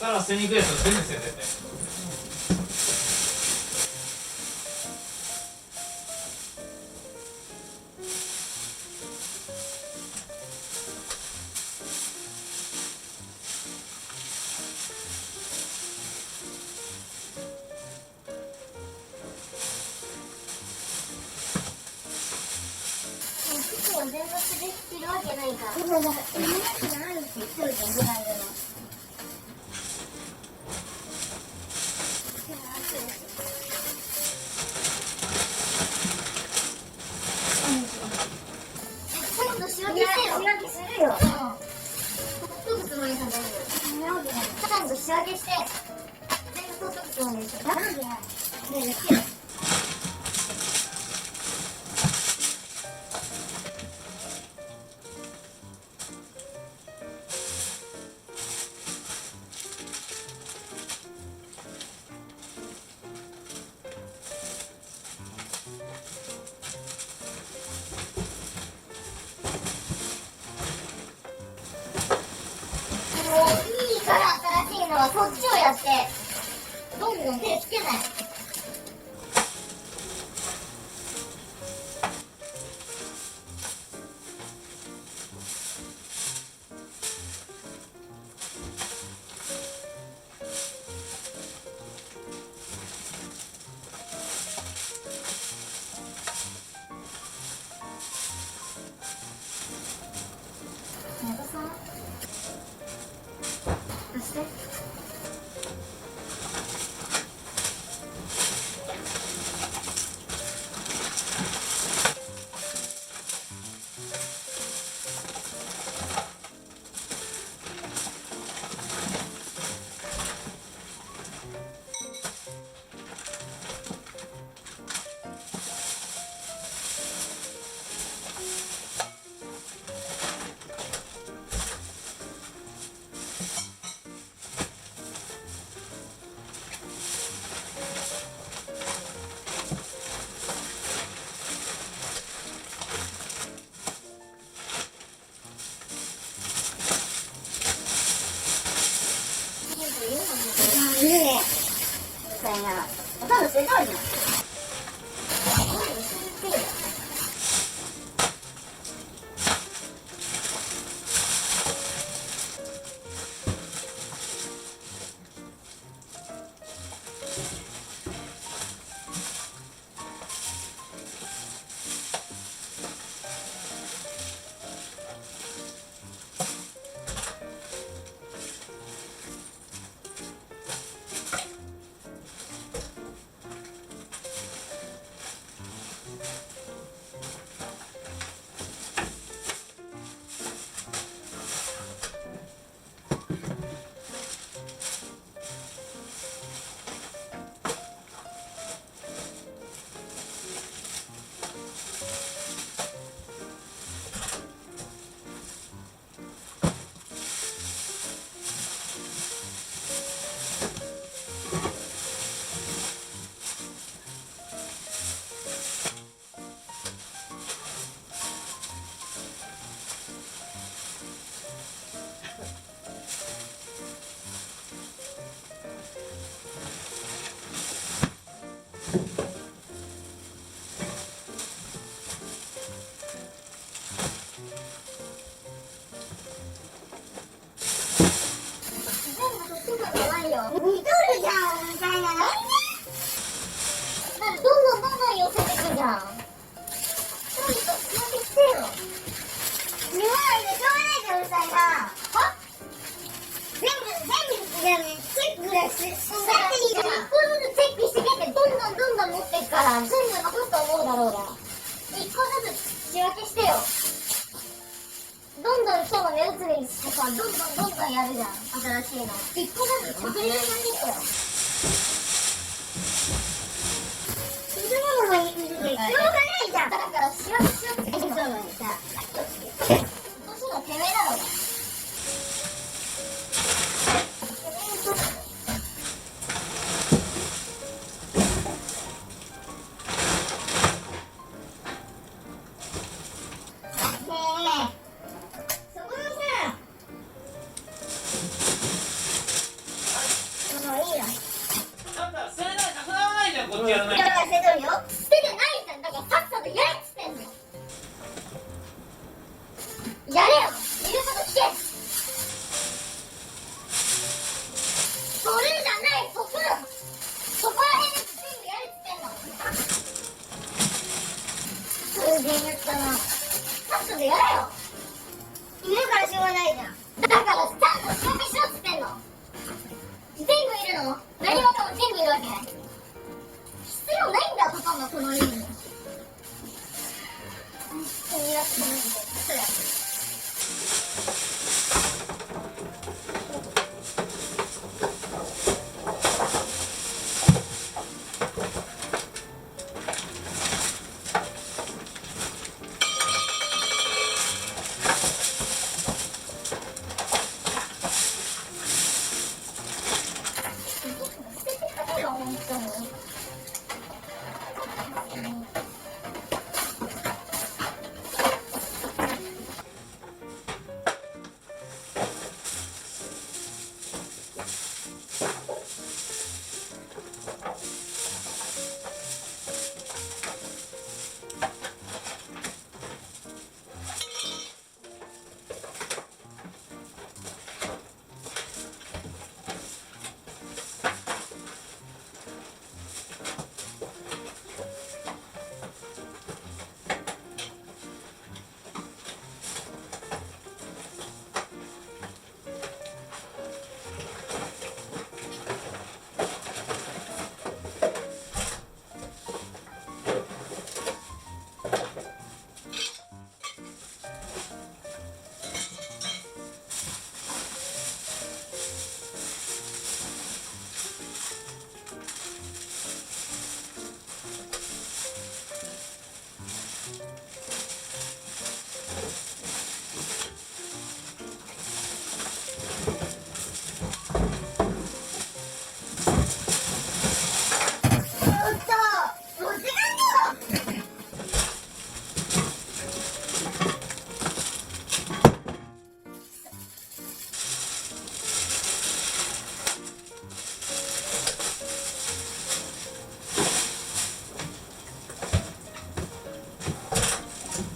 から捨てに行くやつは全部捨ててって。全部滑ってるわけないから。でもなんか何って言ってるじゃん、ぐらいでも。今度仕分けしてよ。仕分けするよ。取っとくつもりなんだけど。そんなわけない。今度仕分けして、全部取っとくつもりでしょ。なんでや。ねえ、やってよ。いいから新しいのはそっちをやって、どんどん手つけない。宮田さん貸して。いいね。みたいな。ほとんどそれ通りじゃん。見とるじゃんみたいな。どんどん寄せてくじゃん。そういうと仕分けしてよ。言わないでしょうがないじゃん、うるさいな。は？全部じゃね、チェックだし、一個ずつチェックしてけってどんどん持ってっから全部残すと思うだろうが。一個ずつ仕分けしてよ。どんどん今日の目移りしてさ、どんどんやるじゃん、新しいの。一個ずつ確認してってよ。いるものがいるでしょうがないじゃん。だから仕分けしようって言ってたのにさ、年のてめえだろうが。見逃してとるよ。捨ててないじゃん。だからさっさとやれっつってんの。やれよ。言うこと聞け。それじゃない、そこら辺で全部やれっつってんの。それで言ったらさっさとやれよ。いるからしょうがないじゃん。だからちゃんと仕分けしろっつってんの。全部いるの？何もかも全部いるわけ？必要ないんだよ、パパのこの家に。本当にやってないんだよ、それ。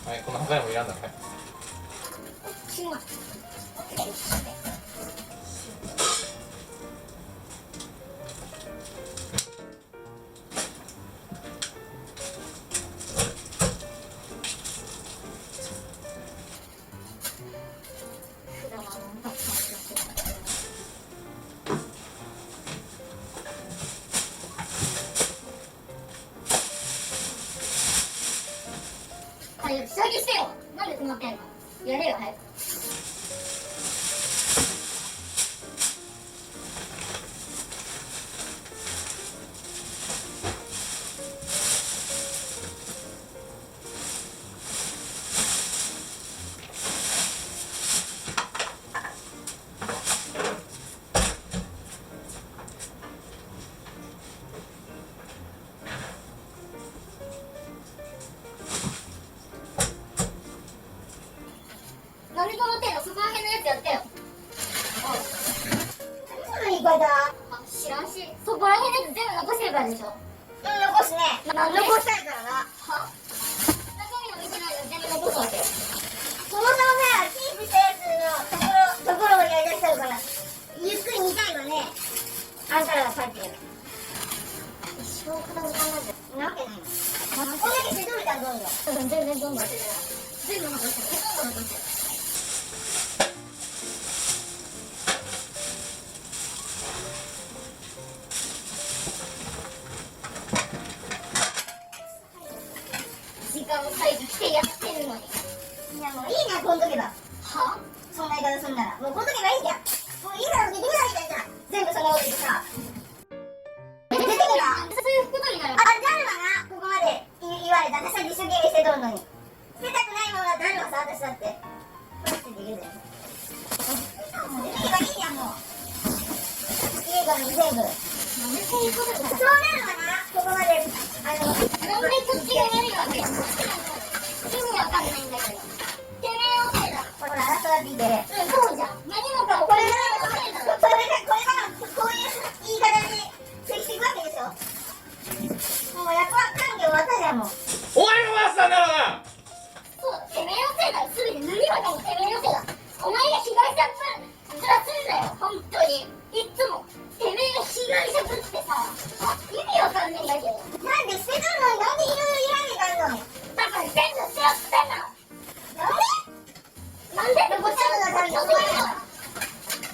はい、この他にもいらんだね。早く仕分けしてよ。なんで止まってんの？やれよ、早く。なんで止まってんの？そこら辺のやつやってよ。何その言い方。知らんし、そこら辺のやつ全部残してるからでしょ。残すね。残したいからな。は？中身の見てないの全部残すわけ。そもそもさ、キープしたやつのところをやりだしたから、ゆっくり見たいわね。あんたらが書いてる。一生片付かないで。なわけないの。こんだけしてどれたらどんどん。全然どんどんしてる。全部残してる。ほとんど残してる。時間を割いてきてやってるのに。いやもういいな、こんとけば。は？そんな言い方すんならもうこんとけばいいじゃん。もういいだろ、見てくださいじゃん。全部そのままでさ出てきた。そういうことになる。あ、ダルはな、ここまで言われた。私は一生懸命してとるのに捨てたくないものはダルはさ、私だってこうしてできるぜ。もう出てけばいいじゃん。もう家からも全部。なんでそういうことになる。そうなるわな、ここまでなんでこっちが悪いわけ？意味わかんないんだけど。てめえのせいだ。ほら、争わっていて。そうじゃん。何もかもこれがのせいだろ。これがこういう言い方で接していくわけでしょ。もうやんのこれよ。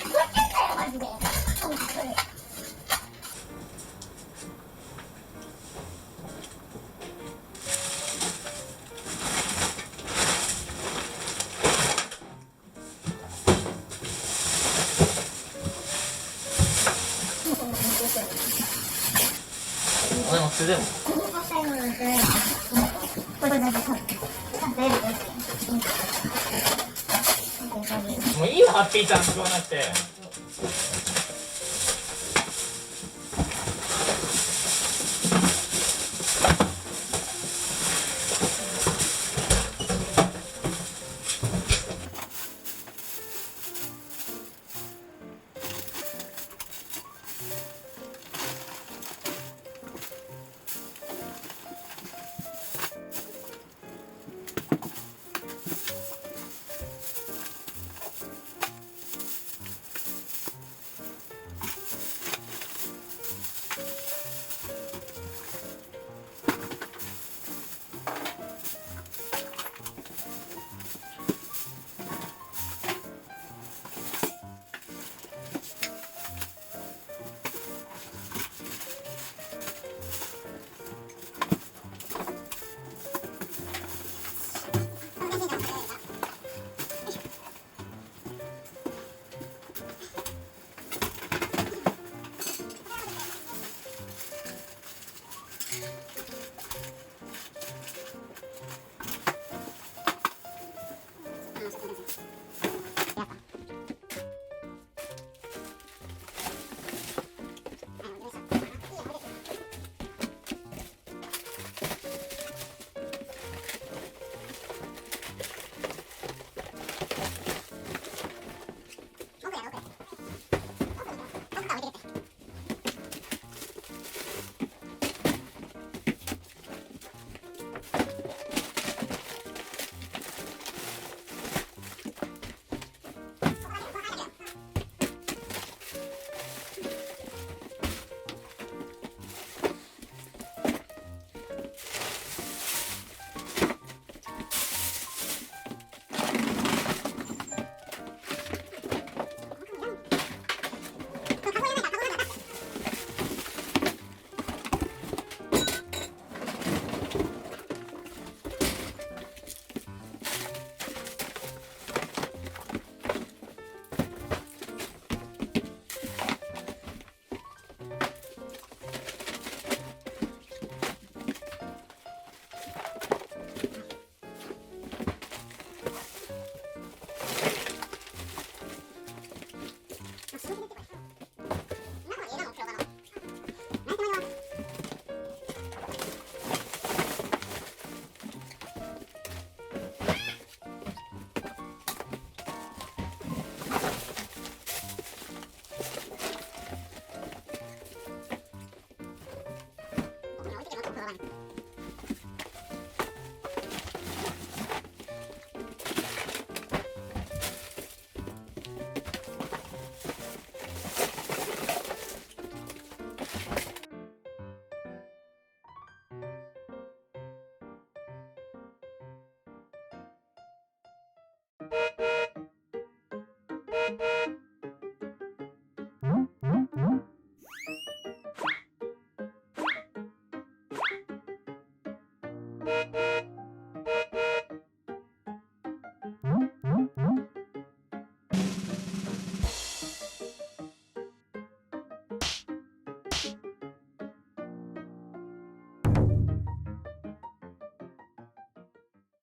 ふざけんなよマジで。本当に。俺も素でももういいよハッピーちゃんとこうなって。